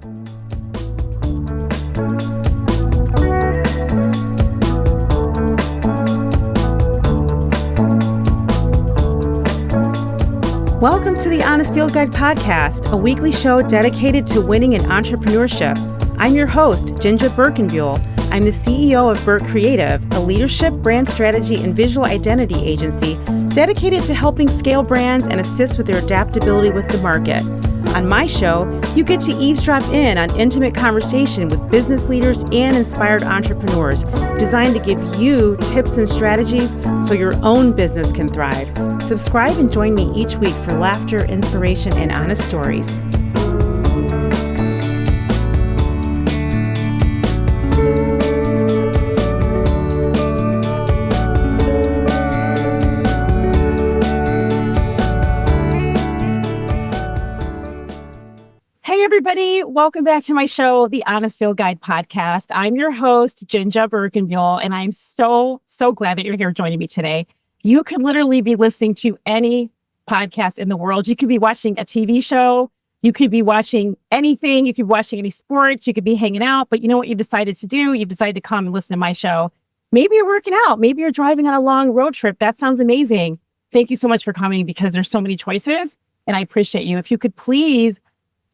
Welcome to the Honest Field Guide podcast, a weekly show dedicated to winning in entrepreneurship. I'm your host, JinJa Birkenbeuel. I'm the CEO of Birk Creative, a leadership, brand strategy, and visual identity agency dedicated to helping scale brands and assist with their adaptability with the market. On my show, you get to eavesdrop in on intimate conversation with business leaders and inspired entrepreneurs, designed to give you tips and strategies so your own business can thrive. Subscribe and join me each week for laughter, inspiration, and honest stories. Everybody, welcome back to my show, the Honest Field Guide podcast. I'm your host, JinJa Birkenbeuel, and I'm so glad that you're here joining me today. You could literally be listening to any podcast in the world. You could be watching a TV show. You could be watching anything. You could be watching any sports. You could be hanging out. But you know what you decided to do? You decided to come and listen to my show. Maybe you're working out. Maybe you're driving on a long road trip. That sounds amazing. Thank you so much for coming because there's so many choices, and I appreciate you. If you could please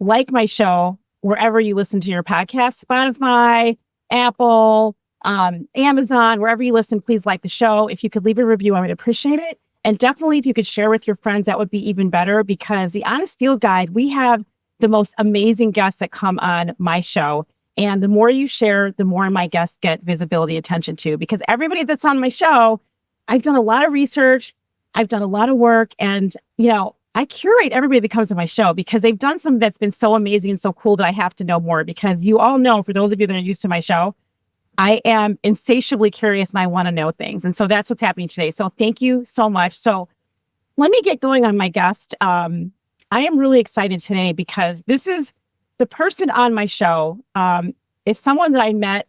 like my show wherever you listen to your podcast, Spotify, Apple, Amazon, wherever you listen, please like the show. If you could leave a review, I would appreciate it. And definitely if you could share with your friends, that would be even better, because the Honest Field Guide, we have the most amazing guests that come on my show. And the more you share, the more my guests get visibility, attention to, because everybody that's on my show, I've done a lot of research, I've done a lot of work, and, I curate everybody that comes to my show because they've done something that's been so amazing and so cool that I have to know more, because you all know, for those of you that are used to my show, I am insatiably curious and I want to know things. And so that's what's happening today. So thank you so much. So let me get going on my guest. I am really excited today because this is the person on my show is someone that I met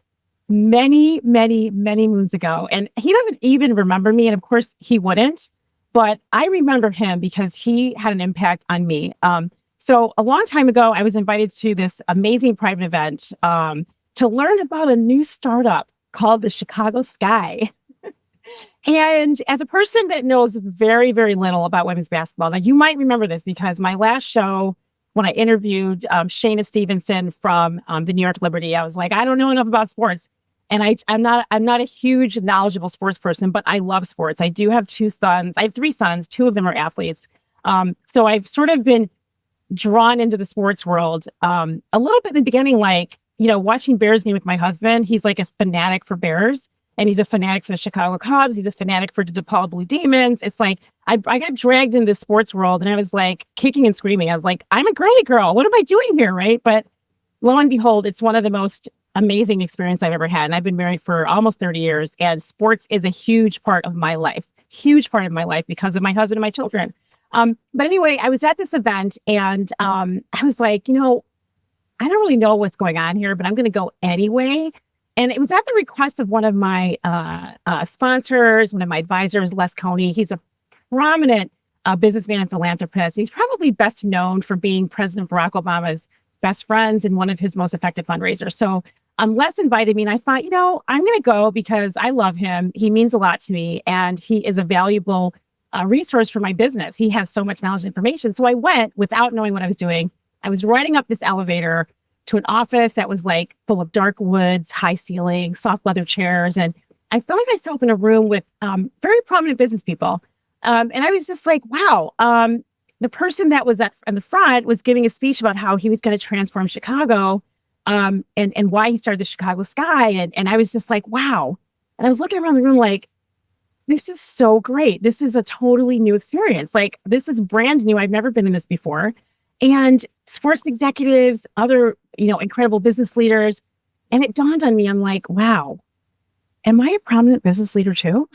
many moons ago. And he doesn't even remember me. And of course he wouldn't. But I remember him because he had an impact on me. So a long time ago, I was invited to this amazing private event to learn about a new startup called the Chicago Sky. And as a person that knows very little about women's basketball, now you might remember this because my last show, when I interviewed Shayna Stevenson from the New York Liberty, I was like, I don't know enough about sports. And I'm not a huge knowledgeable sports person, but I love sports. I do have two sons. I have three sons. Two of them are athletes. So I've sort of been drawn into the sports world a little bit in the beginning, like, watching Bears game with my husband. He's like a fanatic for Bears, and he's a fanatic for the Chicago Cubs. He's a fanatic for the DePaul Blue Demons. It's like I got dragged into the sports world, and I was like kicking and screaming. I was like, I'm a girly girl. What am I doing here, right? But lo and behold, it's one of the most amazing experience I've ever had. And I've been married for almost 30 years, and sports is a huge part of my life because of my husband and my children. But anyway, I was at this event and I was like, I don't really know what's going on here, but I'm going to go anyway. And it was at the request of one of my sponsors, one of my advisors, Les Coney. He's a prominent businessman and philanthropist. He's probably best known for being President Barack Obama's best friends and one of his most effective fundraisers. So Les invited me, and I thought, I'm going to go because I love him. He means a lot to me, and he is a valuable resource for my business. He has so much knowledge and information. So I went without knowing what I was doing. I was riding up this elevator to an office that was like full of dark woods, high ceiling, soft leather chairs. And I found myself in a room with very prominent business people. And I was just like, wow. The person that was in the front was giving a speech about how he was going to transform Chicago and why he started the Chicago Sky. And I was just like, wow. And I was looking around the room like, this is so great. This is a totally new experience. Like, this is brand new. I've never been in this before. And sports executives, other, incredible business leaders. And it dawned on me, I'm like, wow, am I a prominent business leader too?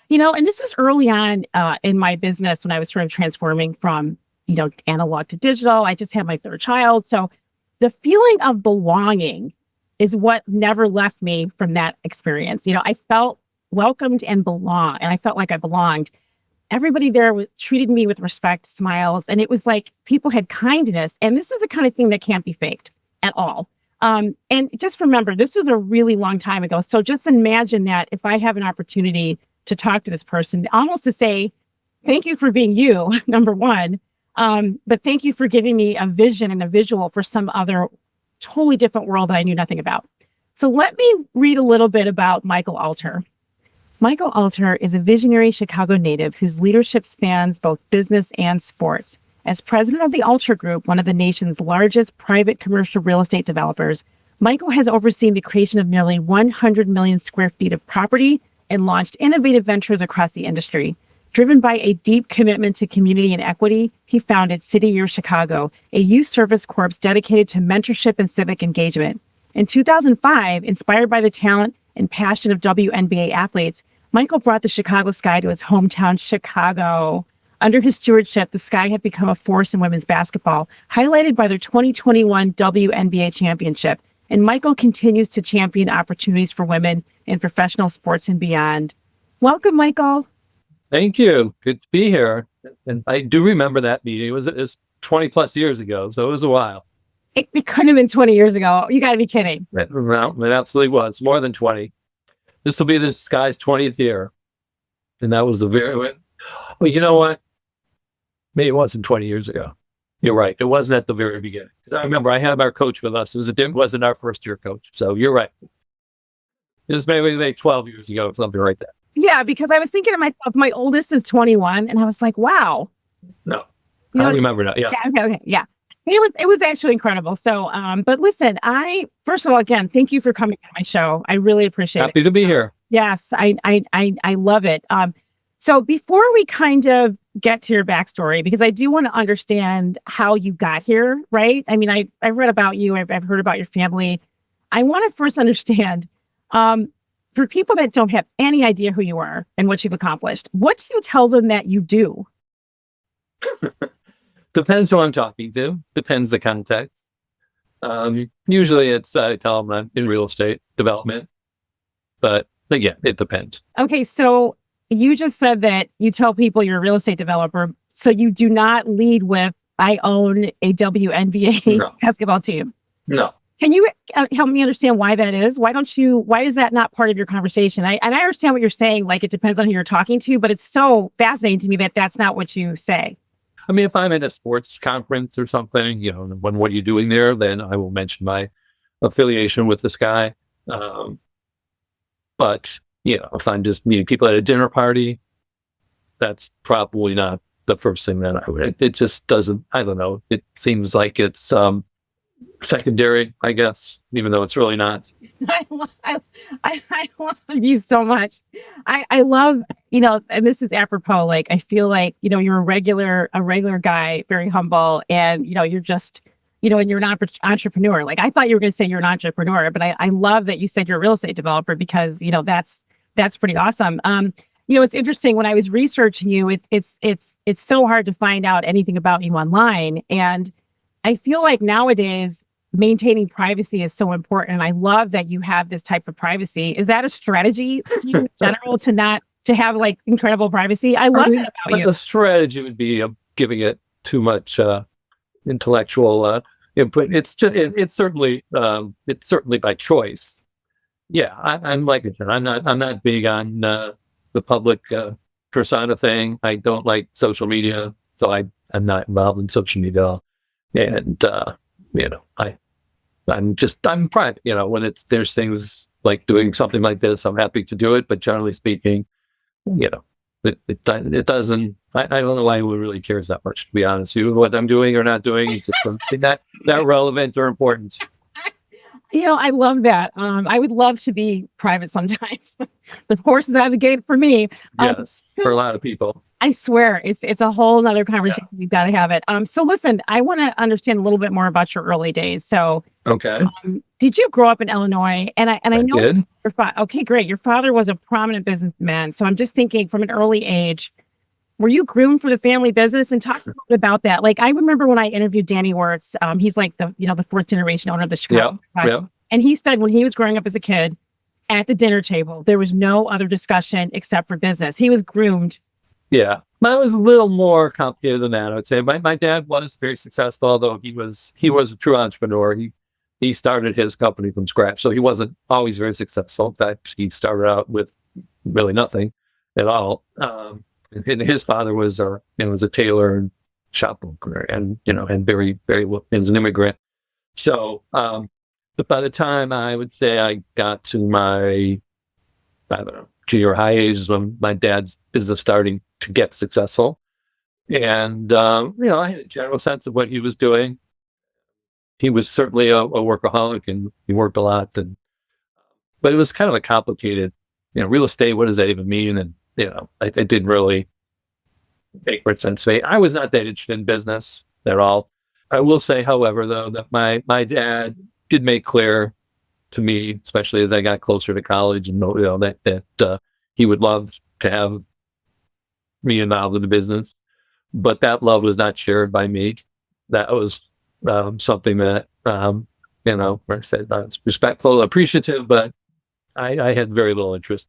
And this was early on in my business when I was sort of transforming from, analog to digital. I just had my third child. So the feeling of belonging is what never left me from that experience. I felt welcomed and belonged, and I felt like I belonged. Everybody there treated me with respect, smiles, and it was like people had kindness. And this is the kind of thing that can't be faked. at all. And just remember, this was a really long time ago. So just imagine that if I have an opportunity to talk to this person, almost to say, thank you for being you, number one. But thank you for giving me a vision and a visual for some other totally different world that I knew nothing about. So let me read a little bit about Michael Alter. Michael Alter is a visionary Chicago native whose leadership spans both business and sports. As president of the Alter Group, one of the nation's largest private commercial real estate developers, Michael has overseen the creation of nearly 100 million square feet of property and launched innovative ventures across the industry. Driven by a deep commitment to community and equity, he founded City Year Chicago, a youth service corps dedicated to mentorship and civic engagement. In 2005, inspired by the talent and passion of WNBA athletes, Michael brought the Chicago Sky to his hometown, Chicago. Under his stewardship, the Sky had become a force in women's basketball, highlighted by their 2021 WNBA championship. And Michael continues to champion opportunities for women in professional sports and beyond. Welcome, Michael. Thank you. Good to be here. And I do remember that meeting. It was 20 plus years ago, so it was a while. It couldn't have been 20 years ago. You got to be kidding. It absolutely was. More than 20. This will be the Sky's 20th year. And that was the well, you know what? Maybe it wasn't 20 years ago. You're right. It wasn't at the very beginning. I remember I had our coach with us. It wasn't our first year coach. So you're right. It was maybe 12 years ago, something like that. Yeah, because I was thinking to myself, my oldest is 21, and I was like, wow. No, I remember that. Yeah. Okay. Yeah. It was actually incredible. So, but listen, first of all, again, thank you for coming on my show. I really appreciate it. Happy to be here. Yes, I love it. So before we kind of get to your backstory, because I do want to understand how you got here, right? I mean, I've read about you. I've heard about your family. I want to first understand, for people that don't have any idea who you are and what you've accomplished, what do you tell them that you do? Depends who I'm talking to. Depends the context. Usually I tell them I'm in real estate development, but again, it depends. Okay. So you just said that you tell people you're a real estate developer. So you do not lead with, I own a WNBA basketball team. No. Can you help me understand why that is? Why is that not part of your conversation? I understand what you're saying. Like, it depends on who you're talking to, but it's so fascinating to me that that's not what you say. I mean, if I'm at a sports conference or something, what are you doing there? Then I will mention my affiliation with the Sky. But, if I'm just meeting people at a dinner party, that's probably not the first thing that I would. It just doesn't, I don't know. It seems like it's secondary, I guess, even though it's really not. I love you so much. I love, and this is apropos, like, I feel like, you're a regular guy, very humble, and, you're just, and you're an entrepreneur. Like, I thought you were going to say you're an entrepreneur, but I love that you said you're a real estate developer, because, that's pretty awesome. It's interesting, when I was researching you, it's so hard to find out anything about you online. And I feel like nowadays maintaining privacy is so important. And I love that you have this type of privacy. Is that a strategy in general to have like incredible privacy? I love that about you. The strategy would be giving it too much intellectual input. It's certainly by choice. Yeah, I'm like I said, I'm not big on the public persona thing. I don't like social media, so I'm not involved in social media. And, I'm private, when there's things like doing something like this, I'm happy to do it. But generally speaking, it doesn't, I don't know why anyone really cares that much, to be honest with you, what I'm doing or not doing. It's not relevant or important. I love that. I would love to be private sometimes, but the horse is out of the gate for me. Yes, for a lot of people. I swear it's a whole nother conversation. Yeah. We've got to have it. So listen, I want to understand a little bit more about your early days. So, okay. Did you grow up in Illinois? And I know did. Okay, great. Your father was a prominent businessman. So I'm just thinking, from an early age, were you groomed for the family business? And talk a little bit about that. Like, I remember when I interviewed Danny Wirtz, he's like the fourth generation owner of the Chicago. Yeah. And he said when he was growing up as a kid, at the dinner table, there was no other discussion except for business. He was groomed. Yeah, mine was a little more complicated than that, I would say. My dad was very successful, although he was a true entrepreneur. He he started his company from scratch. So he wasn't always very successful. In fact, he started out with really nothing at all. And his father was a tailor and shop owner, and and very, very well, he was an immigrant. So, but by the time I would say I got to my, I don't know, junior high age is when my dad's business starting to get successful. And, I had a general sense of what he was doing. He was certainly a workaholic, and he worked a lot. But it was kind of a complicated, real estate. What does that even mean? And, it didn't really make much sense to me. I was not that interested in business at all. I will say, however, though, that my dad did make clear to me, especially as I got closer to college, and that he would love to have me involved in the business, but that love was not shared by me. That was something that like I said, I was respectful, appreciative, but I had very little interest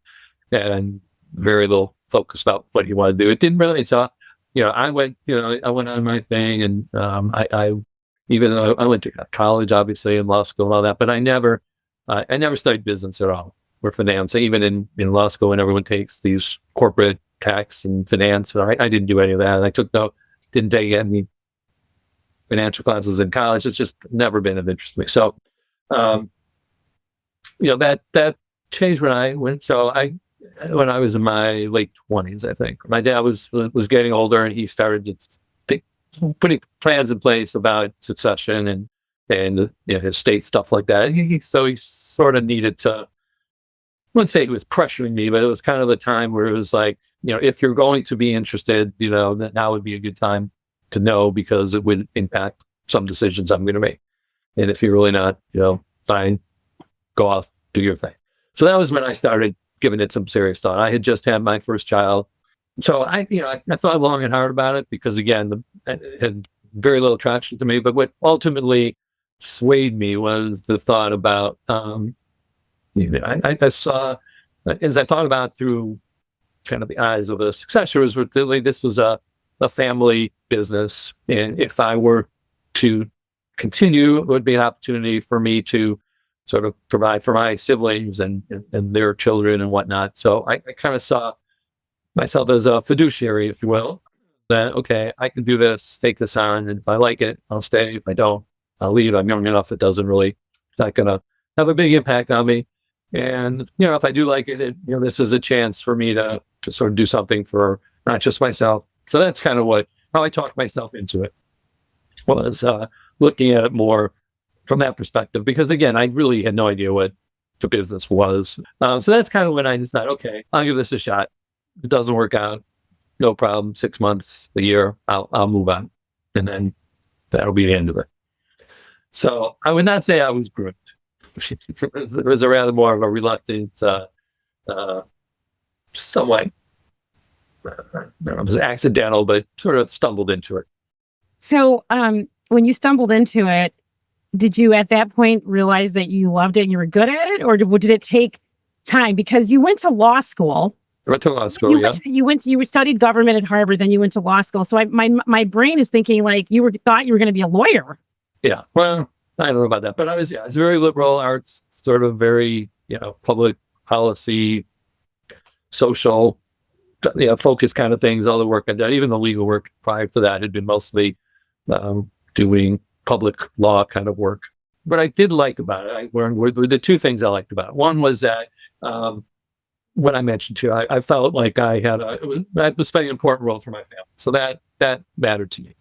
and very little focus about what he wanted to do. It didn't really. So I went on my thing, and I even though I went to college, obviously, and law school and all that, but I never studied business at all or finance. Even in law school, when everyone takes these corporate tax and finance, I didn't do any of that. And I didn't take any financial classes in college. It's just never been of interest to me. So, that changed when I went. So when I was in my late 20s, I think my dad was getting older, and he started putting plans in place about succession and his estate, stuff like that. So he sort of needed to. I wouldn't say he was pressuring me, but it was kind of a time where it was like, if you're going to be interested, that now would be a good time to know, because it would impact some decisions I'm going to make. And if you're really not, fine, go off, do your thing. So that was when I started giving it some serious thought. I had just had my first child. So I thought long and hard about it, because again, it had very little traction to me. But what ultimately swayed me was the thought about, I saw, as I thought about through kind of the eyes of a successor, was really, this was a family business. And if I were to continue, it would be an opportunity for me to sort of provide for my siblings and their children and whatnot. So I kind of saw myself as a fiduciary, if you will, that, okay, I can do this, take this on, and if I like it, I'll stay. If I don't, I'll leave. I'm young enough, it's not going to have a big impact on me. And, if I do like it, this is a chance for me to sort of do something for not just myself. So that's kind of how I talked myself into it, was looking at it more from that perspective, because again, I really had no idea what the business was. So that's kind of when I decided, okay, I'll give this a shot. If it doesn't work out, no problem. 6 months, a year, I'll move on, and then that'll be the end of it. So I would not say I was groomed. It was a rather more of a reluctant, somewhat. It was accidental, but sort of stumbled into it. So, when you stumbled into it, did you at that point realize that you loved it and you were good at it, or did it take time? Because you went to law school. I went to law school. You studied government at Harvard, then you went to law school. So my brain is thinking like thought you were going to be a lawyer. Yeah. Well, I don't know about that, but I was very liberal arts, sort of very, public policy, social, focus kind of things. All the work I've done, even the legal work prior to that, had been mostly doing public law kind of work. What I did like about it, were the two things I liked about it. One was that, what I mentioned too, I felt like I was playing an important role for my family. So that mattered to me.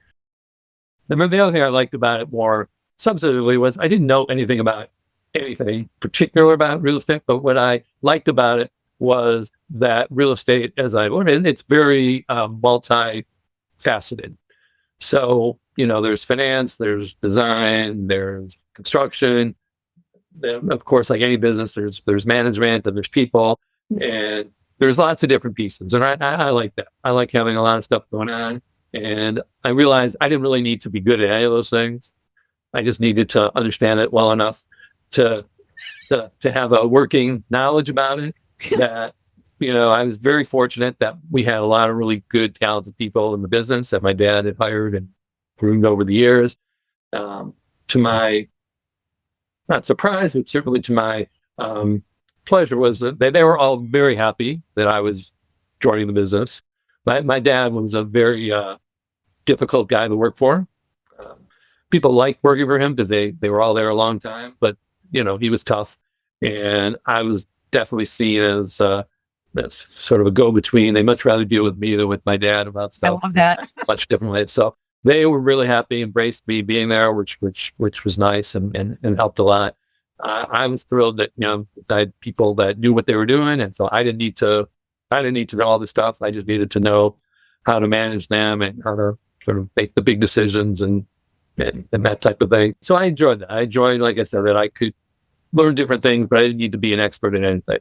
The other thing I liked about it more substantively was I didn't know anything about anything particular about real estate, but what I liked about it was that real estate, as I learned, it's very multifaceted. So, there's finance, there's design, there's construction. Then, of course, like any business, there's management, and there's people, and there's lots of different pieces. And I like that. I like having a lot of stuff going on. And I realized I didn't really need to be good at any of those things. I just needed to understand it well enough to have a working knowledge about it. That, I was very fortunate that we had a lot of really good, talented people in the business that my dad had hired and groomed over the years. To my not surprise, but certainly to my pleasure, was that they were all very happy that I was joining the business. My dad was a very difficult guy to work for. Um, People liked working for him because they were all there a long time, but he was tough, and I was definitely seen as sort of a go-between. They much rather deal with me than with my dad about I stuff. love that. Much different ways. So they were really happy, embraced me being there, which was nice and helped a lot. I was thrilled that I had people that knew what they were doing, and so I didn't need to know all this stuff. I just needed to know how to manage them and how to sort of make the big decisions and that type of thing. So I enjoyed that. I enjoyed, like I said, that I could learn different things, but I didn't need to be an expert in anything.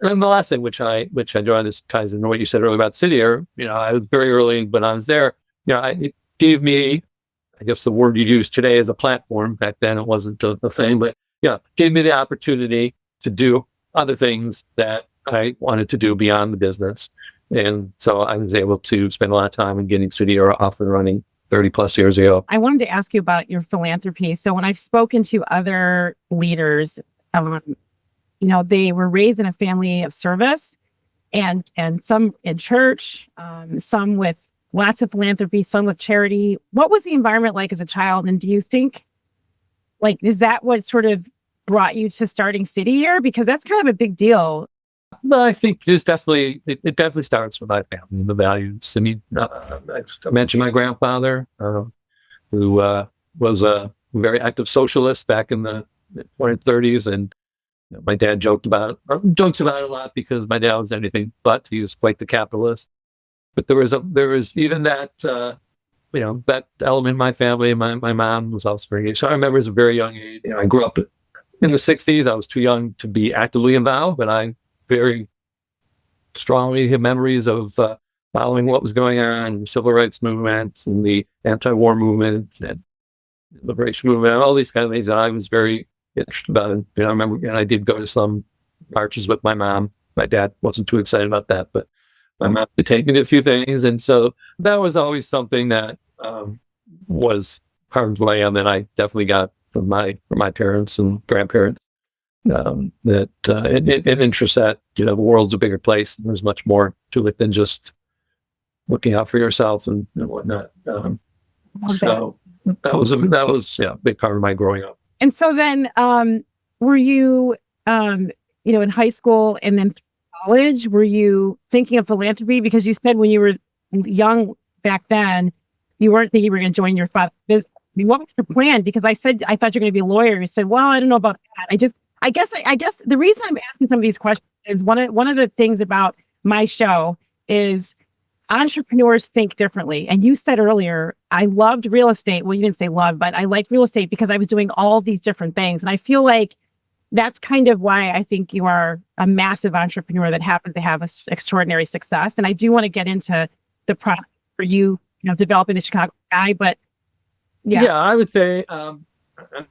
And then the last thing, which I enjoyed, this ties into what you said earlier about City Air. I was very early, but I was there. It gave me, I guess the word you use today is a platform. Back then it wasn't a thing, but gave me the opportunity to do other things that I wanted to do beyond the business. And so I was able to spend a lot of time in getting City Air off and running 30 plus years ago. I wanted to ask you about your philanthropy. So when I've spoken to other leaders, they were raised in a family of service and some in church, some with lots of philanthropy, some with charity. What was the environment like as a child? And do you think, is that what sort of brought you to starting City Air? Because that's kind of a big deal. Well, I think it definitely starts with my family and the values. I mean, I mentioned my grandfather, who was a very active socialist back in the 20s, 30s, and my dad jokes about it a lot because my dad was anything but. He was quite the capitalist. But there was even that that element in my family. My mom was also very. So I remember as a very young age. I grew up in the 60s. I was too young to be actively involved, but I very strongly have memories of following what was going on, the civil rights movement and the anti-war movement and liberation movement, and all these kind of things that I was very interested about. I remember, and I did go to some marches with my mom. My dad wasn't too excited about that, but my mom would take me to a few things, and so that was always something that was part of who I am, that I definitely got from my parents and grandparents. That it interests that the world's a bigger place and there's much more to it than just looking out for yourself and whatnot. So that was a big part of my growing up. And so then, were you, in high school and then college, were you thinking of philanthropy? Because you said when you were young back then, you weren't thinking you were going to join your father's business. I mean, what was your plan? Because I said I thought you're going to be a lawyer. You said, well, I don't know about that. I guess the reason I'm asking some of these questions is one of the things about my show is entrepreneurs think differently. And you said earlier, I loved real estate. Well, you didn't say love, but I liked real estate because I was doing all these different things. And I feel like that's kind of why I think you are a massive entrepreneur that happens to have extraordinary success. And I do want to get into the process for you, developing the Chicago guy, but yeah, I would say,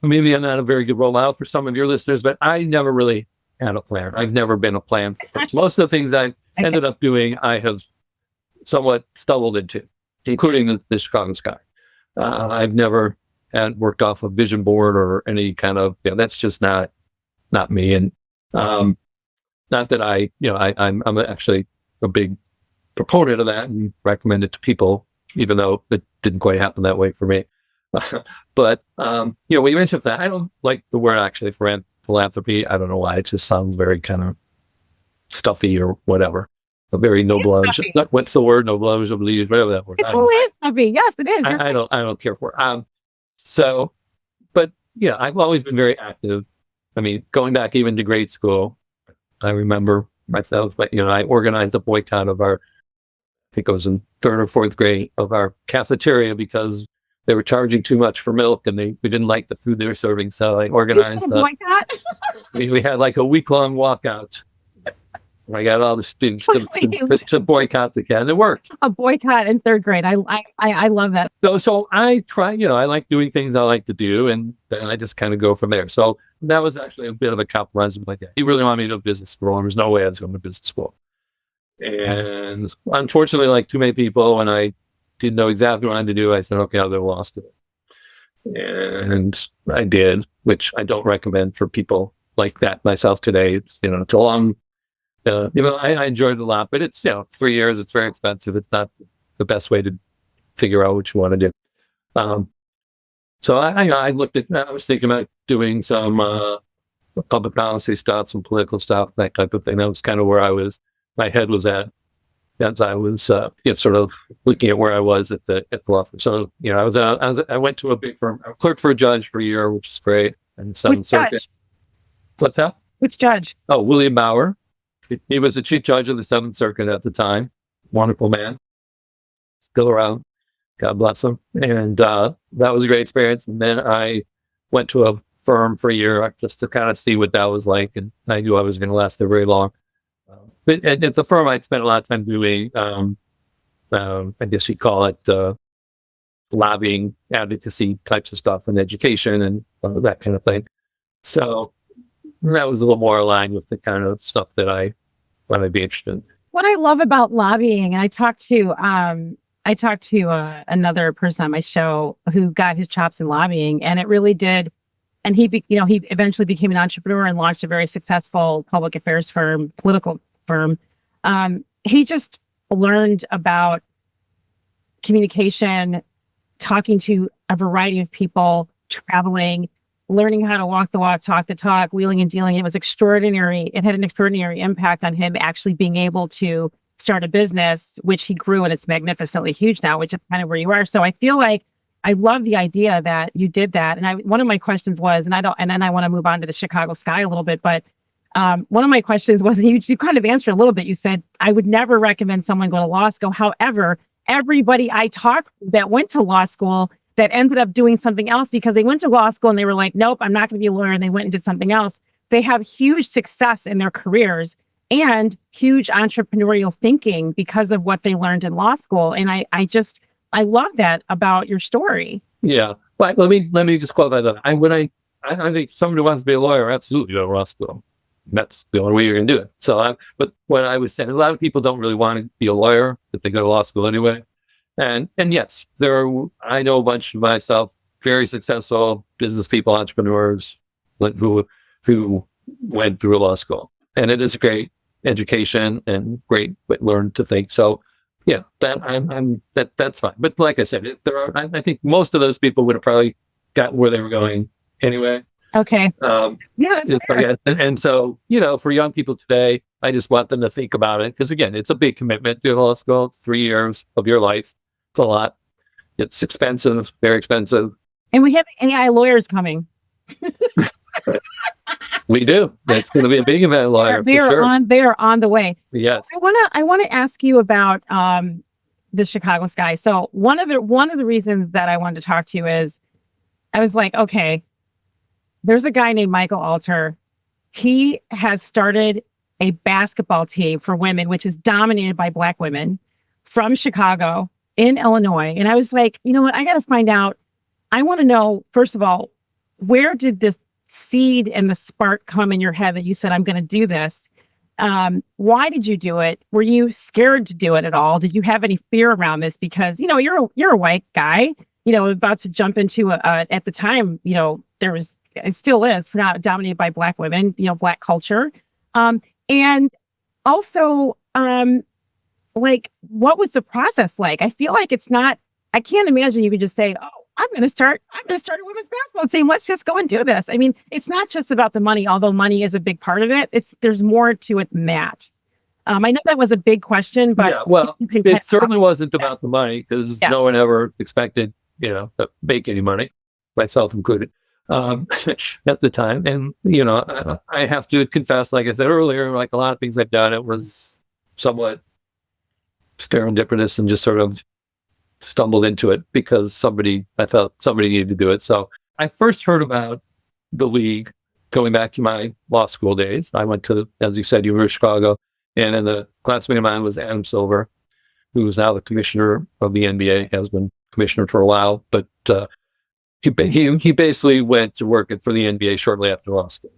maybe I'm not a very good role model for some of your listeners, but I never really had a plan. I've never been a plan. Most of the things I ended up doing, I have somewhat stumbled into, including the Chicago Sky. I've never had worked off a vision board or any kind of, that's just not me. And not that I'm actually a big proponent of that and recommend it to people, even though it didn't quite happen that way for me. But when you mentioned that, I don't like the word actually for philanthropy. I don't know why. It just sounds very kind of stuffy or whatever. A very noble. What's the word? Noble, whatever that word. It's philanthropy. Yes, it is. I don't care for it. So, but I've always been very active. I mean, going back even to grade school, I remember myself. But I organized a boycott of our, I think it was in 3rd or 4th grade, of our cafeteria because they were charging too much for milk and we didn't like the food they were serving. So I organized we had like a week-long walkout. I got all the students to boycott the cat, and it worked. A boycott in 3rd grade. I love that. So I try, I like doing things I like to do, and then I just kind of go from there. So that was actually a bit of a compromise. Like, he really wanted me to go to business school, and there's no way I was going to business school. And unfortunately, like too many people, when I didn't know exactly what I had to do, I said, okay, I'll go to law school. And I did, which I don't recommend for people like that myself today. It's, it's a long, I enjoyed it a lot, but it's, 3 years. It's very expensive. It's not the best way to figure out what you want to do. So I was thinking about doing some public policy stuff, some political stuff, that type of thing. That was kind of where my head was at as I was, sort of looking at where I was at the law firm. So, I went to a big firm. I clerked for a judge for a year, which is great. And Seventh Circuit. What's that? Which judge? Oh, William Bauer. He was the chief judge of the Seventh Circuit at the time. Wonderful man. Still around. God bless him. And that was a great experience. And then I went to a firm for a year just to kind of see what that was like. And I knew I was going to last there very long. But at the firm, I'd spent a lot of time doing, I guess you'd call it lobbying, advocacy types of stuff, and education and that kind of thing. So that was a little more aligned with the kind of stuff that I would be interested in. What I love about lobbying, and I talked to another person on my show who got his chops in lobbying, and it really did. And he eventually became an entrepreneur and launched a very successful public affairs firm, political firm. He just learned about communication, talking to a variety of people, traveling, learning how to walk the walk, talk the talk, wheeling and dealing. It was extraordinary. It had an extraordinary impact on him actually being able to start a business, which he grew, and it's magnificently huge now, which is kind of where you are. So I feel like I love the idea that you did that. And one of my questions was, and then I want to move on to the Chicago Sky a little bit, but one of my questions was, you kind of answered a little bit. You said, I would never recommend someone go to law school. However, everybody I talked that went to law school that ended up doing something else because they went to law school and they were like, nope, I'm not going to be a lawyer. And they went and did something else. They have huge success in their careers and huge entrepreneurial thinking because of what they learned in law school. And I love that about your story. Yeah. But let me just qualify that. I think somebody who wants to be a lawyer, absolutely go to law school. That's the only way you're going to do it. So, but what I was saying, a lot of people don't really want to be a lawyer, but they go to law school anyway. And yes, I know a bunch of myself, very successful business people, entrepreneurs who went through law school, and it is a great education and great way to learn to think. So, yeah, that's fine. But like I said, I think most of those people would have probably got where they were going anyway. Okay. Yeah, that's fair. And so, for young people today, I just want them to think about it because, again, it's a big commitment to law school. It's 3 years of your life. It's a lot. It's expensive, very expensive. And we have AI lawyers coming. We do. That's going to be a big event lawyer. They are on the way. Yes. I want to ask you about the Chicago Sky. So one of the reasons that I wanted to talk to you is I was like, okay, there's a guy named Michael Alter. He has started a basketball team for women, which is dominated by Black women from Chicago in Illinois. And I was like, you know what? I got to find out. I want to know, first of all, where did this seed and the spark come in your head that you said, I'm going to do this? Why did you do it? Were you scared to do it at all? Did you have any fear around this? Because, you're a white guy, about to jump into at the time, it still is not dominated by Black women, Black culture. And also, what was the process like? I feel like I can't imagine you could just say, oh, I'm going to start a women's basketball team. Let's just go and do this. I mean, it's not just about the money, although money is a big part of it. There's more to it than that. I know that was a big question, but yeah, well, it certainly wasn't about the money because no one ever expected, to make any money, myself included, at the time. And, I have to confess, like I said earlier, like a lot of things I've done, it was somewhat serendipitous and just sort of stumbled into it because I felt somebody needed to do it. So I first heard about the league going back to my law school days. I went to, as you said, University of Chicago, and in the classmate of mine was Adam Silver, who is now the commissioner of the NBA, has been commissioner for a while, but he basically went to work for the NBA shortly after law school.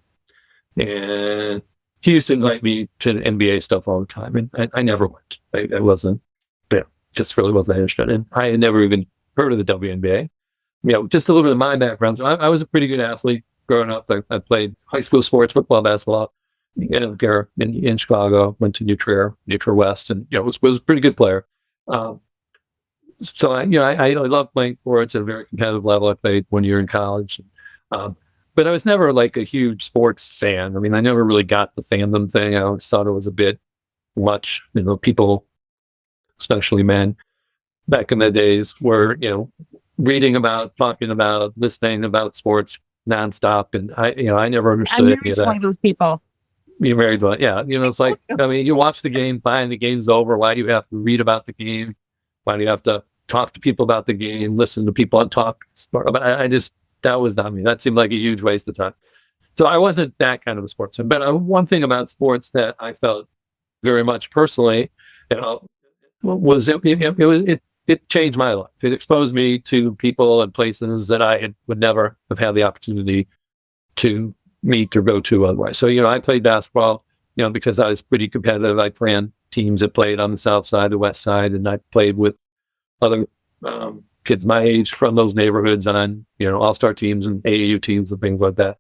And he used to invite me to NBA stuff all the time, and I never went. I wasn't, just really wasn't interested. And I had never even heard of the WNBA. just a little bit of my background. So I was a pretty good athlete growing up. I played high school sports, football, basketball, in Chicago. Went to New Trier West, and was a pretty good player. Um, so I love playing sports at a very competitive level. I played 1 year in college, but I was never like a huge sports fan. I mean, I never really got the fandom thing. I always thought it was a bit much. People, especially men, back in the days were reading about, talking about, listening about sports nonstop, and I never understood I'm any of one that. of those people. You married one, yeah. It's like, I mean, you watch the game, fine, the game's over. Why do you have to read about the game? Why do you have to talk to people about the game, listen to people and talk? But that was not me. That seemed like a huge waste of time. So I wasn't that kind of a sportsman. But one thing about sports that I felt very much personally, was it changed my life. It exposed me to people and places that I would never have had the opportunity to meet or go to otherwise. So, I played basketball, because I was pretty competitive. I ran teams that played on the south side, the west side, and I played with other kids my age from those neighborhoods on, all-star teams and AAU teams and things like that.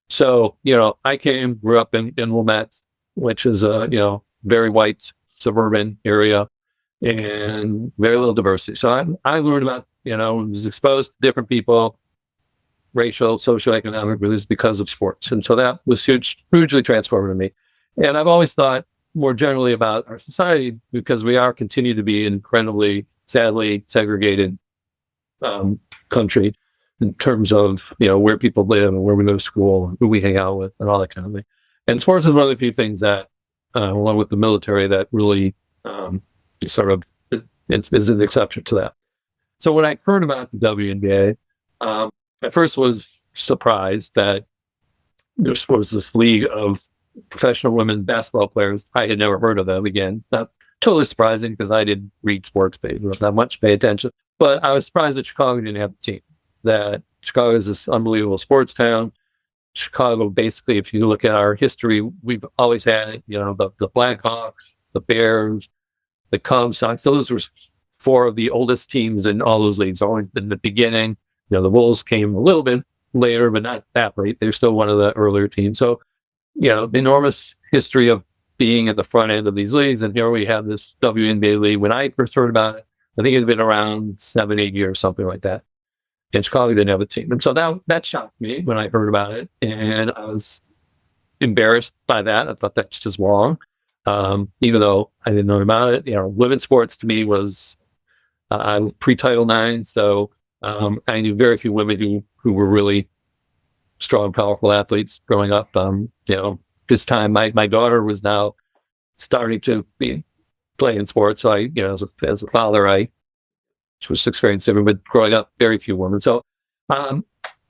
So, I grew up in Wilmette, which is a, very white suburban area and very little diversity. So I learned about, was exposed to different people, racial, socioeconomic groups because of sports. And so that was hugely transformative to me. And I've always thought more generally about our society, because we continue to be an incredibly, sadly segregated country in terms of, where people live and where we go to school and who we hang out with and all that kind of thing. And sports is one of the few things that, along with the military, that really sort of is an exception to that. So when I heard about the WNBA, at first was surprised that there was this league of professional women basketball players. I had never heard of them. Again, not totally surprising because I didn't read sports pages, not much pay attention. But I was surprised that Chicago didn't have a team. That Chicago is this unbelievable sports town. Chicago, basically, if you look at our history, we've always had, the Blackhawks, the Bears, the Cubs, Sox. Those were four of the oldest teams in all those leagues. Always in the beginning. The Wolves came a little bit later, but not that late. They're still one of the earlier teams. So, enormous history of being at the front end of these leagues. And here we have this WNBA league. When I first heard about it, I think it had been around 7-8 years, something like that. And Chicago didn't have a team. And so that shocked me when I heard about it. And I was embarrassed by that. I thought that's just wrong. Even though I didn't know about it. Women's sports to me was pre-Title IX. So I knew very few women who were really strong, powerful athletes growing up. This time my daughter was now starting to be playing sports. So as a father, I was experienced everything, but growing up, very few women. So,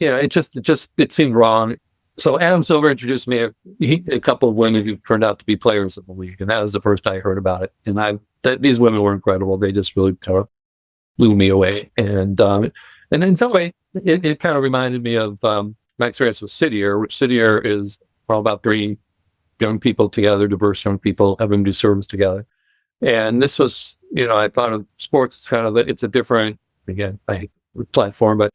it seemed wrong. So Adam Silver introduced me a couple of women who turned out to be players in the league, and that was the first I heard about it. And these women were incredible. They just really kind of blew me away. And in some way, it kind of reminded me of my experience with City Year, which City Year is all about bringing young people together, diverse young people, having them do service together. And this was, I thought of sports as kind of, it's a different, again, I hate the platform, but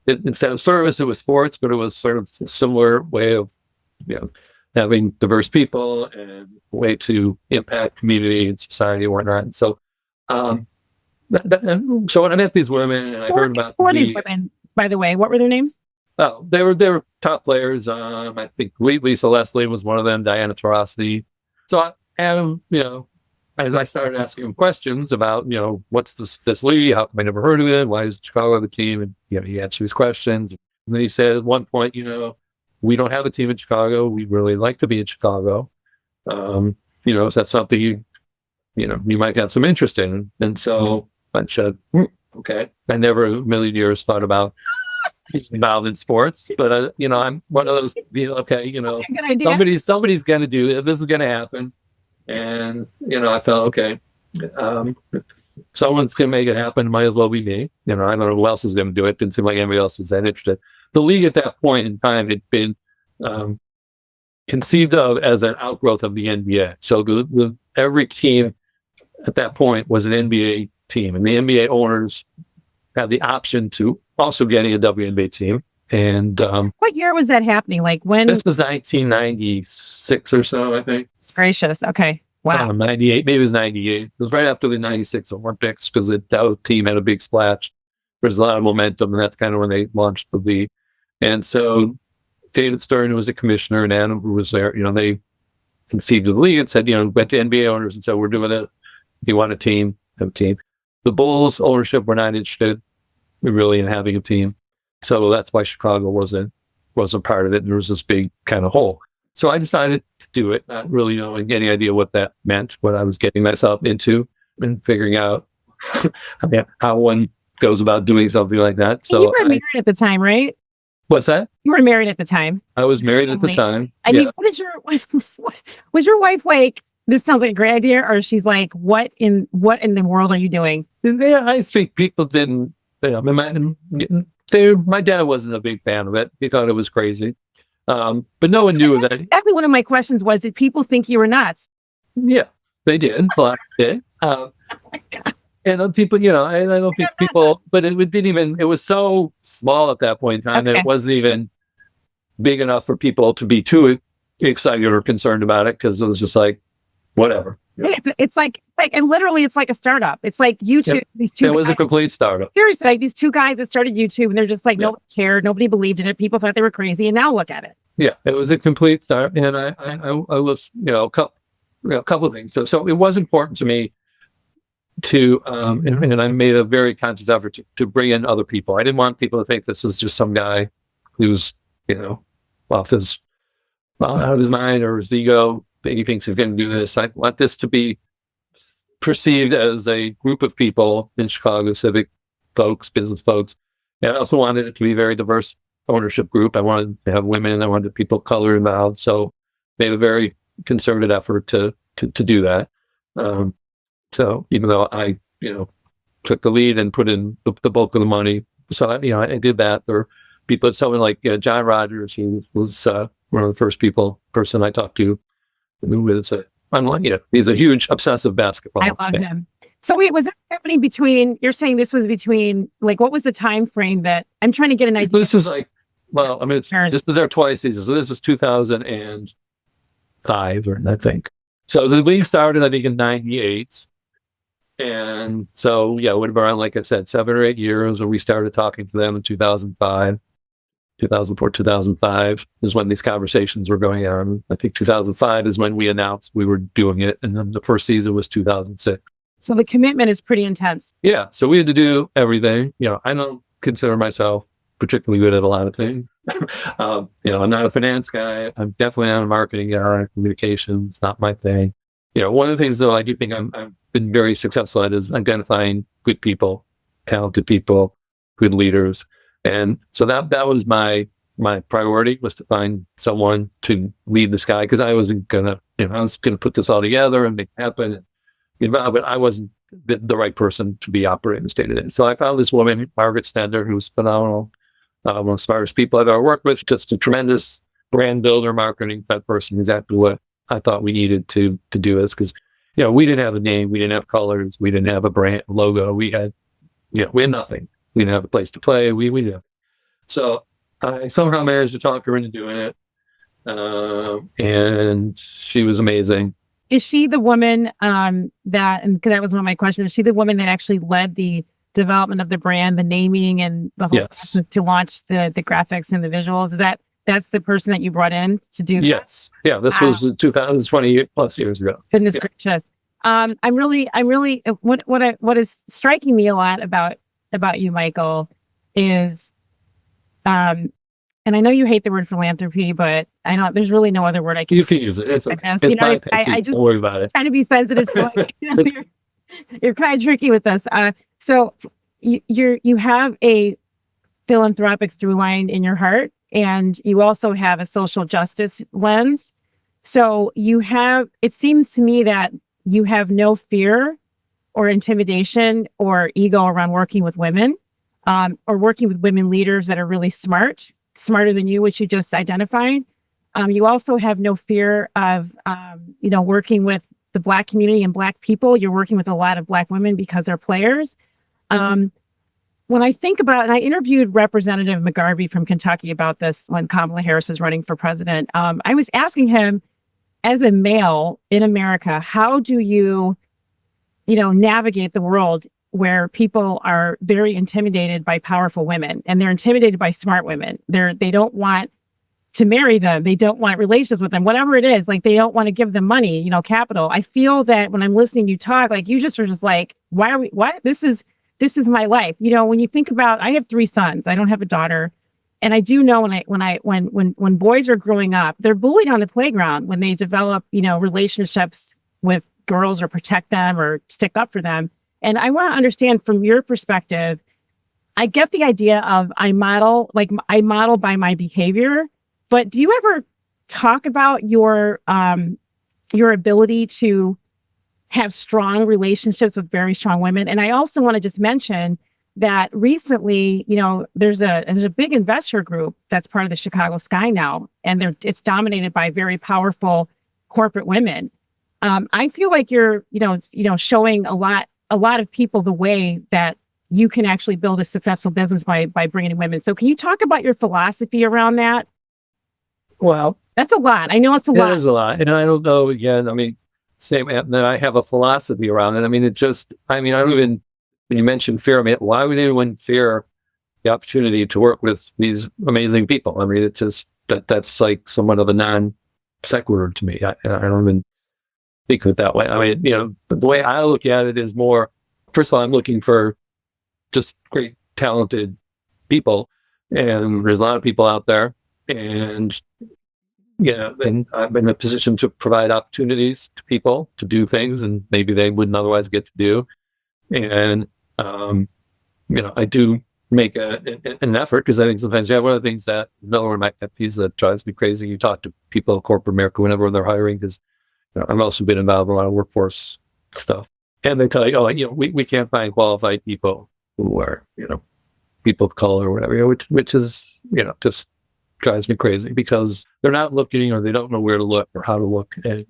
instead of service, it was sports, but it was sort of a similar way of, having diverse people and a way to impact community and society and whatnot. And so, so when I met these women and I heard about these women, by the way, what were their names? Oh, they were top players. I think Lisa Leslie was one of them, Diana Taurasi. So Adam, as I started asking him questions about, what's this league? How come I never heard of it? Why is Chicago the team? And he answered his questions. And then he said at one point, we don't have a team in Chicago. We really like to be in Chicago. Is that something you might have some interest in? And so I said, okay. I never in a million years thought about being involved in sports, but I'm one of those. Okay, good idea. Somebody's going to do it. This is going to happen. And, I felt, okay, if someone's going to make it happen, it might as well be me. I don't know who else is going to do it. Didn't seem like anybody else was that interested. The league at that point in time had been conceived of as an outgrowth of the NBA. So every team at that point was an NBA team. And the NBA owners had the option to also getting a WNBA team. And what year was that happening? Like when? This was 1996 or so, I think. It's gracious. Okay. Wow. 98, maybe it was 98. It was right after the 96 Olympics because that team had a big splash. There's a lot of momentum, and that's kind of when they launched the league. And so David Stern was the commissioner, and Adam, who was there, they conceived of the league and said, went to NBA owners and said, we're doing it. If you want a team, have a team. The Bulls ownership were not interested really in having a team. So that's why Chicago wasn't part of it. There was this big kind of hole. So I decided to do it, not really knowing any idea what that meant, what I was getting myself into, and figuring out how one goes about doing something like that. So you were married at the time, right? What's that? You were married at the time. I was married at the time. I mean, was your wife like, this sounds like a great idea, or she's like, what in the world are you doing? Yeah, I think people didn't. My dad wasn't a big fan of it. He thought it was crazy. But no one knew that. Exactly. One of my questions was, did people think you were nuts? Yeah, they did. Black did. And people, I don't think people, but it didn't even, it was so small at that point in time that it wasn't even big enough for people to be too excited or concerned about it because it was just like, whatever. Yeah. It's like, and literally it's like a startup. It's like YouTube. Yep. These two. It was a complete startup. Seriously, like these two guys that started YouTube, and they're just like, nobody cared, nobody believed in it. People thought they were crazy, and now look at it. Yeah, it was a complete startup, and I was, a couple of things. So it was important to me to, and I made a very conscious effort to bring in other people. I didn't want people to think this was just some guy who's, out of his mind or his ego. He thinks he's going to do this. I want this to be perceived as a group of people in Chicago, civic folks, business folks. And I also wanted it to be a very diverse ownership group. I wanted to have women. I wanted people of color involved. So made a very concerted effort to do that. So even though I, took the lead and put in the bulk of the money, so I did that. There were people, someone like John Rogers, he was one of the first person I talked to. He's a huge obsessive basketball. I love him. So wait, was that happening between, you're saying this was between, like, what was the time frame that, I'm trying to get an idea. This is like, this is our twice season. So this was 2005, I think. So the league started, I think, in 98. And so, it would have been around, like I said, 7 or 8 years when we started talking to them in 2005. 2004, 2005 is when these conversations were going on. I think 2005 is when we announced we were doing it. And then the first season was 2006. So the commitment is pretty intense. Yeah. So we had to do everything. I don't consider myself particularly good at a lot of things. I'm not a finance guy. I'm definitely not a marketing guy. Communication is not my thing. One of the things, though, I do think I've been very successful at is identifying good people, talented people, good leaders. And so that was my priority, was to find someone to lead this guy, because I wasn't gonna, I was gonna put this all together and make it happen. But I wasn't the right person to be operating this day-to-day. So I found this woman, Margaret Stender, who's phenomenal, one of the smartest people I've ever worked with, just a tremendous brand builder, marketing type person, exactly what I thought we needed to do this. Because, we didn't have a name, we didn't have colors, we didn't have a brand logo, we had nothing. We didn't have a place to play. We didn't. So I somehow managed to talk her into doing it. And she was amazing. Is she the woman and that was one of my questions, is she the woman that actually led the development of the brand, the naming, and the whole process to launch the graphics and the visuals? That's the person that you brought in to do that? Yes. Yeah, this was 2020 plus years ago. Goodness gracious. I'm really what is striking me a lot about you, Michael, is and I know you hate the word philanthropy, but I know there's really no other word I can use. You can use it. It's okay. I just don't worry about it. Trying to be sensitive to it. You're kind of tricky with us. So you have a philanthropic through line in your heart, and you also have a social justice lens. So it seems to me that you have no fear or intimidation or ego around working with women, or working with women leaders that are really smarter than you, which you just identified. You also have no fear of, working with the Black community and Black people. You're working with a lot of Black women because they're players. What when I think about, and I interviewed Representative McGarvey from Kentucky about this when Kamala Harris was running for president. I was asking him, as a male in America, how do you, navigate the world where people are very intimidated by powerful women, and they're intimidated by smart women. They don't want to marry them. They don't want relationships with them, whatever it is. Like, they don't want to give them money, capital. I feel that when I'm listening to you talk, like, you just are just like, why are we, what? This is my life. When you think about, I have 3 sons, I don't have a daughter. And I do know when boys are growing up, they're bullied on the playground when they develop, relationships with girls or protect them or stick up for them. And I want to understand from your perspective, I get the idea of I model by my behavior, but do you ever talk about your ability to have strong relationships with very strong women? And I also want to just mention that recently, there's a big investor group that's part of the Chicago Sky now, and it's dominated by very powerful corporate women. I feel like you're, showing a lot of people the way that you can actually build a successful business by bringing in women. So can you talk about your philosophy around that? Well, that's a lot. I know it's a lot. It is a lot. And I don't know, again, same that I have a philosophy around it. I don't even, when you mentioned fear, why would anyone fear the opportunity to work with these amazing people? It's just that's like somewhat of a non sequitur to me. I don't even think of it that way. The way I look at it is more, first of all, I'm looking for just great, talented people. And there's a lot of people out there. And and I'm in a position to provide opportunities to people to do things and maybe they wouldn't otherwise get to do. And, I do make an effort, because I think sometimes, one of the things that, another one of my pet peeves that drives me crazy, you talk to people in corporate America whenever they're hiring, because I've also been involved in a lot of workforce stuff. And they tell you, we can't find qualified people who are, people of color or whatever, which is, just drives me crazy, because they're not looking, or they don't know where to look or how to look. And,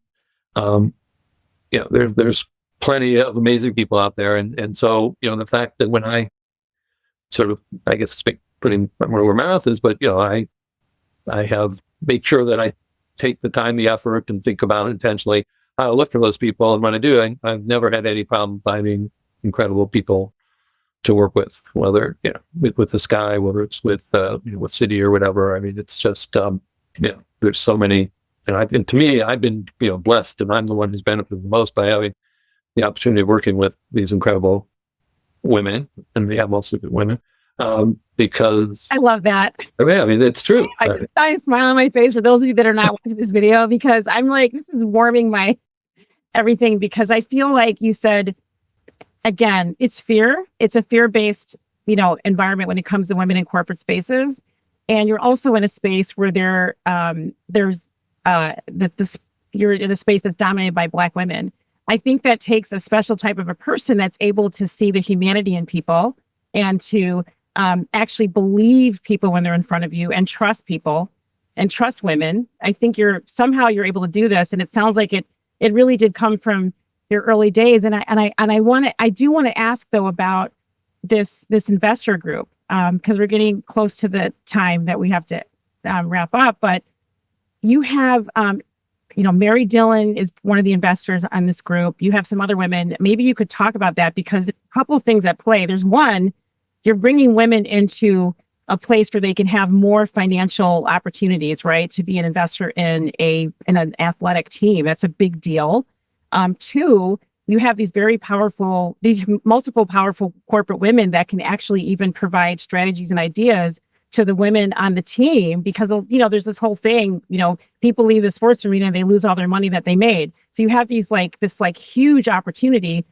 there's plenty of amazing people out there. And so, the fact that when I sort of, I guess, putting where my mouth is, but, I have made sure that I take the time, the effort, and think about intentionally how to look for those people. And when I do, I've never had any problem finding incredible people to work with, whether, with the Sky, whether it's with City or whatever. It's just, there's so many, and to me, I've been, blessed, and I'm the one who's benefited the most by having the opportunity of working with these incredible women, and they have mostly been women, because I love that. It's true. I smile on my face for those of you that are not watching this video, because I'm like, this is warming my everything, because I feel like you said, again, it's fear. It's a fear-based, environment when it comes to women in corporate spaces. And you're also in a space where you're in a space that's dominated by Black women. I think that takes a special type of a person that's able to see the humanity in people, and to actually believe people when they're in front of you, and trust people and trust women. I think you're able to do this. And it sounds like it really did come from your early days. And I do want to ask, though, about this investor group, because we're getting close to the time that we have to wrap up. But you have, Mary Dillon is one of the investors on this group. You have some other women. Maybe you could talk about that, because a couple of things at play. There's one, you're bringing women into a place where they can have more financial opportunities, right? To be an investor in an athletic team. That's a big deal. 2, you have these multiple powerful corporate women that can actually even provide strategies and ideas to the women on the team, because, there's this whole thing, people leave the sports arena and they lose all their money that they made. So you have this huge opportunity.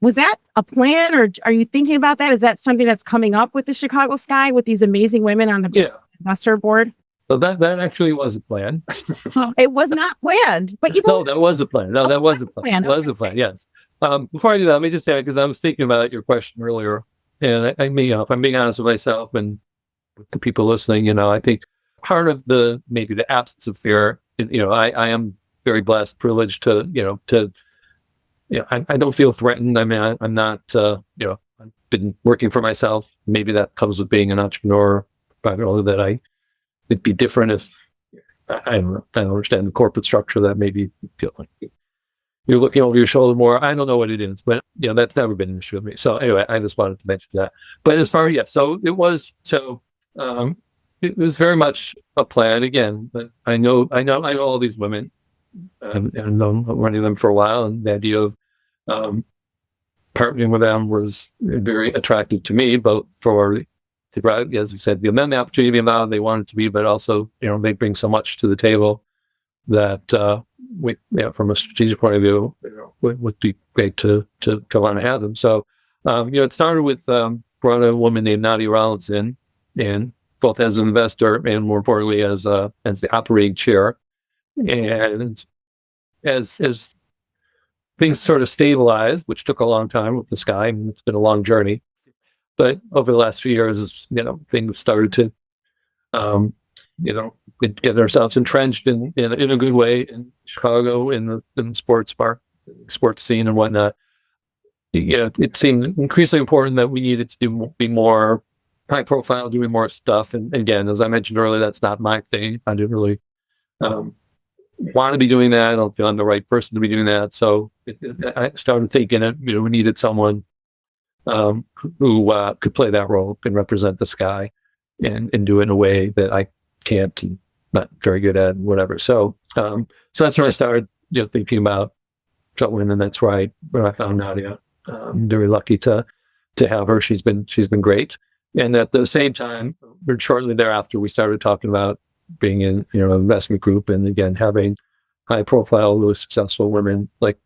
Was that a plan, or are you thinking about that? Is that something that's coming up with the Chicago Sky, with these amazing women on the investor board? So that actually was a plan. It was not planned, but no, that was a plan. No, that was a plan. It was a plan. Yes. Before I do that, let me just say, because I was thinking about your question earlier, and if I'm being honest with myself and with the people listening, I think part of maybe the absence of fear, I am very blessed, privileged to, I don't feel threatened. I'm not, I've been working for myself. Maybe that comes with being an entrepreneur. I don't know that it'd be different if I don't know. I don't understand the corporate structure that maybe you feel like you're looking over your shoulder more. I don't know what it is, but that's never been an issue with me. So anyway, I just wanted to mention that. But as far so it was very much a plan again. But I know all these women, and I've known many of them for a while, and the idea of partnering with them was very attractive to me, both as you said, the opportunity amount they wanted to be, but also they bring so much to the table that from a strategic point of view, would be great to come on and have them. So it started with brought a woman named Nadia Rollinson in, both as an investor and more importantly as the operating chair. And as things sort of stabilized, which took a long time with this guy, and it's been a long journey. But over the last few years, things started to, get ourselves entrenched in a good way in Chicago, in the sports scene and whatnot. It seemed increasingly important that we needed to be more high profile, doing more stuff. And again, as I mentioned earlier, that's not my thing. I didn't really want to be doing that. I don't feel I'm the right person to be doing that. So I started thinking we needed someone who could play that role and represent the sky and do it in a way that I can't, and not very good at, whatever. So that's when I started thinking about Jutland, and that's where I found Nadia. I'm very lucky to have her. She's been great. And at the same time, shortly thereafter, we started talking about being in an investment group, and again having high profile, really successful women like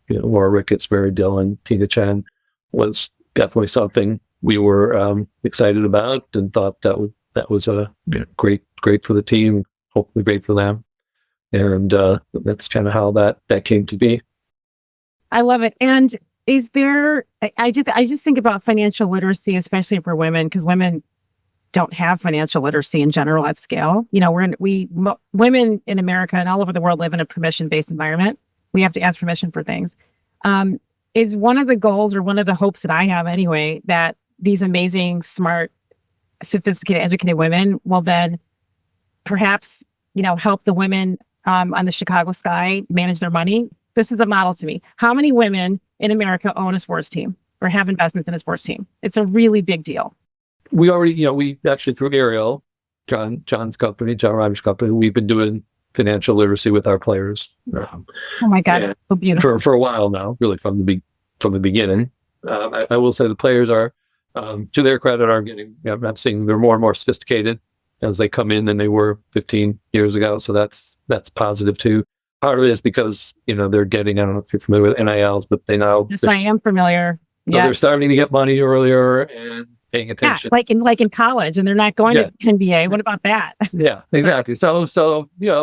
Laura Ricketts, Mary Dillon, Tina Chen was definitely something we were excited about, and thought that was a great for the team, hopefully great for them, and that's kind of how that came to be. I love it. And is there? I just think about financial literacy, especially for women, because women don't have financial literacy in general at scale. Women in America and all over the world live in a permission-based environment. We have to ask permission for things. Is one of the goals, or one of the hopes that I have anyway, that these amazing, smart, sophisticated, educated women will then perhaps, help the women on the Chicago sky manage their money. This is a model to me. How many women in America own a sports team or have investments in a sports team? It's a really big deal. We already, we actually, through Ariel, John's company, John Reimer's company, we've been doing financial literacy with our players. Oh my God, so beautiful. For a while now, really from the beginning. I will say the players are, to their credit, are getting, I'm seeing they're more and more sophisticated as they come in than they were 15 years ago. So that's positive too. Part of it is because, they're getting, I don't know if you're familiar with NILs, but they now. Yes, I am familiar. So they're starting to get money earlier and paying attention. Yeah, like in college, and they're not going to NBA. What about that? Yeah, exactly. So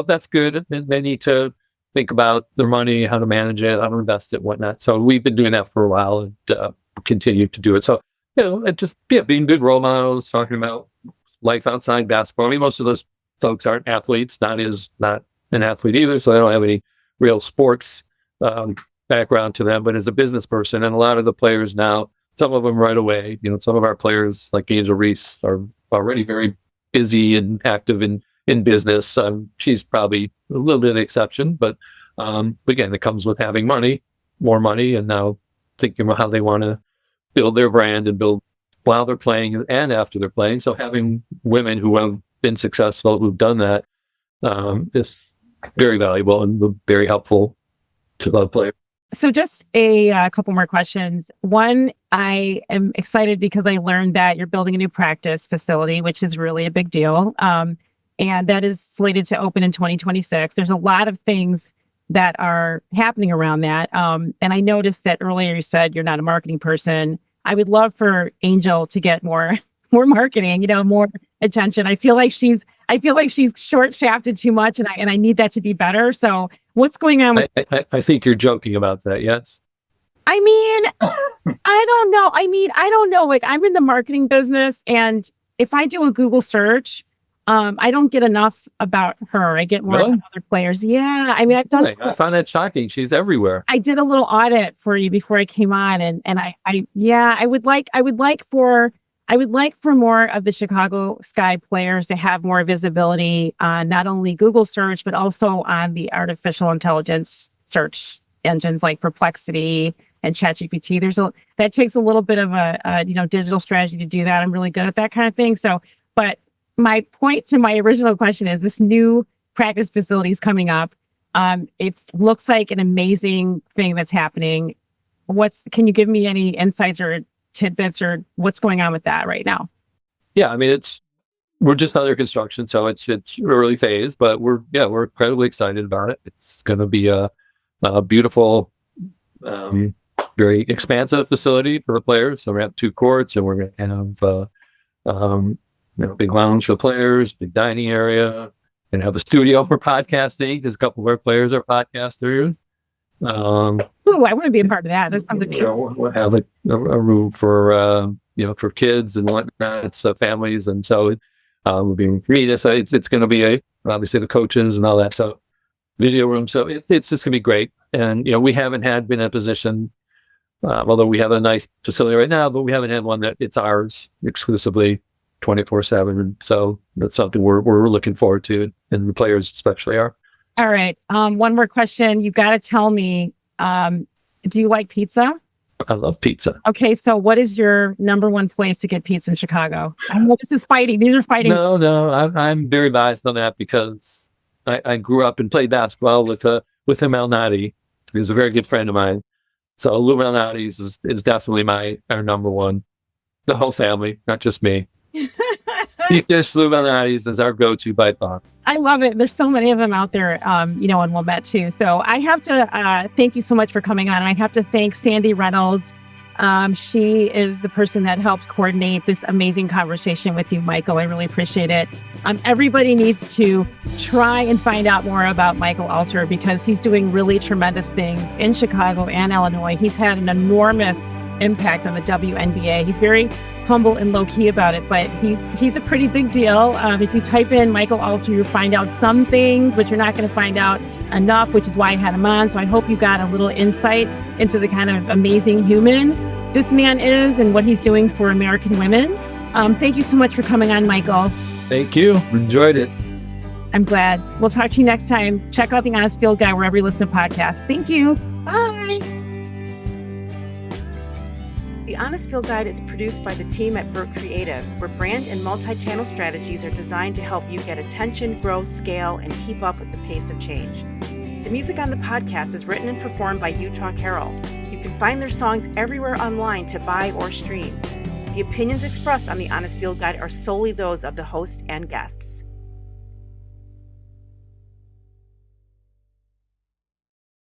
that's good. And they need to think about their money, how to manage it, how to invest it, whatnot. So we've been doing that for a while, and continue to do it. So it just being good role models, talking about life outside basketball. I mean, most of those folks aren't athletes. Not an athlete either, so they don't have any real sports background to them. But as a business person, and a lot of the players now, some of them right away, some of our players like Angel Reese are already very busy and active in business. She's probably a little bit of the exception, but again, it comes with having more money, and now thinking about how they want to build their brand and build while they're playing and after they're playing. So having women who have been successful, who've done that, is very valuable and very helpful to the player. So just a couple more questions. One, I am excited because I learned that you're building a new practice facility, which is really a big deal. And that is slated to open in 2026. There's a lot of things that are happening around that. And I noticed that earlier you said you're not a marketing person. I would love for Angel to get more marketing, more attention. I feel like she's short shafted too much, and I need that to be better. So what's going on? I think you're joking about that. Yes. I mean, I don't know. Like, I'm in the marketing business, and if I do a Google search, I don't get enough about her. I get more Really? about other players. Yeah. I mean, I've done, Really? I find that shocking. She's everywhere. I did a little audit for you before I came on, and I would like for more of the Chicago Sky players to have more visibility on not only Google search, but also on the artificial intelligence search engines like Perplexity and ChatGPT. That takes a little bit of a digital strategy to do that. I'm really good at that kind of thing. So, but my point to my original question is this new practice facility is coming up. It looks like an amazing thing that's happening. Can you give me any insights or tidbits or what's going on with that right now? Yeah, I mean, we're just under construction, so it's early phase, but we're incredibly excited about it. It's going to be a beautiful, very expansive facility for the players. So we have 2 courts, and we're going to have big lounge for players, big dining area, and have a studio for podcasting because a couple of our players are podcasters. I want to be a part of that. That sounds amazing. We'll have a room for for kids and whatnot, so families, and so we'll be in media. So it's going to be obviously the coaches and all that. So video room. So it's just going to be great. And we haven't been in a position, although we have a nice facility right now, but we haven't had one that it's ours exclusively 24/7. So that's something we're looking forward to, and the players especially are. All right. One more question. You got to tell me, do you like pizza? I love pizza. Okay. So what is your number one place to get pizza in Chicago? I know this is fighting. These are fighting. No, I'm very biased on that because I grew up and played basketball with Lou Malnati. He's a very good friend of mine. So Lou Malnati's is definitely our number one. The whole family, not just me. Deep dish Lou Malnati's is our go-to by far. I love it. There's so many of them out there, in Wilmette too. So I have to thank you so much for coming on. And I have to thank Sandy Reynolds. She is the person that helped coordinate this amazing conversation with you, Michael. I really appreciate it. Everybody needs to try and find out more about Michael Alter because he's doing really tremendous things in Chicago and Illinois. He's had an enormous impact on the WNBA. He's very humble and low-key about it, but he's a pretty big deal. If you type in Michael Alter, you'll find out some things, but you're not going to find out enough, which is why I had him on. So I hope you got a little insight into the kind of amazing human this man is and what he's doing for American women. Thank you so much for coming on, Michael. Thank you. Enjoyed it. I'm glad. We'll talk to you next time. Check out The Honest Field Guy wherever you listen to podcasts. Thank you. Bye. The Honest Field Guide is produced by the team at Birk Creative, where brand and multi-channel strategies are designed to help you get attention, grow, scale, and keep up with the pace of change. The music on the podcast is written and performed by Utah Carroll. You can find their songs everywhere online to buy or stream. The opinions expressed on the Honest Field Guide are solely those of the host and guests.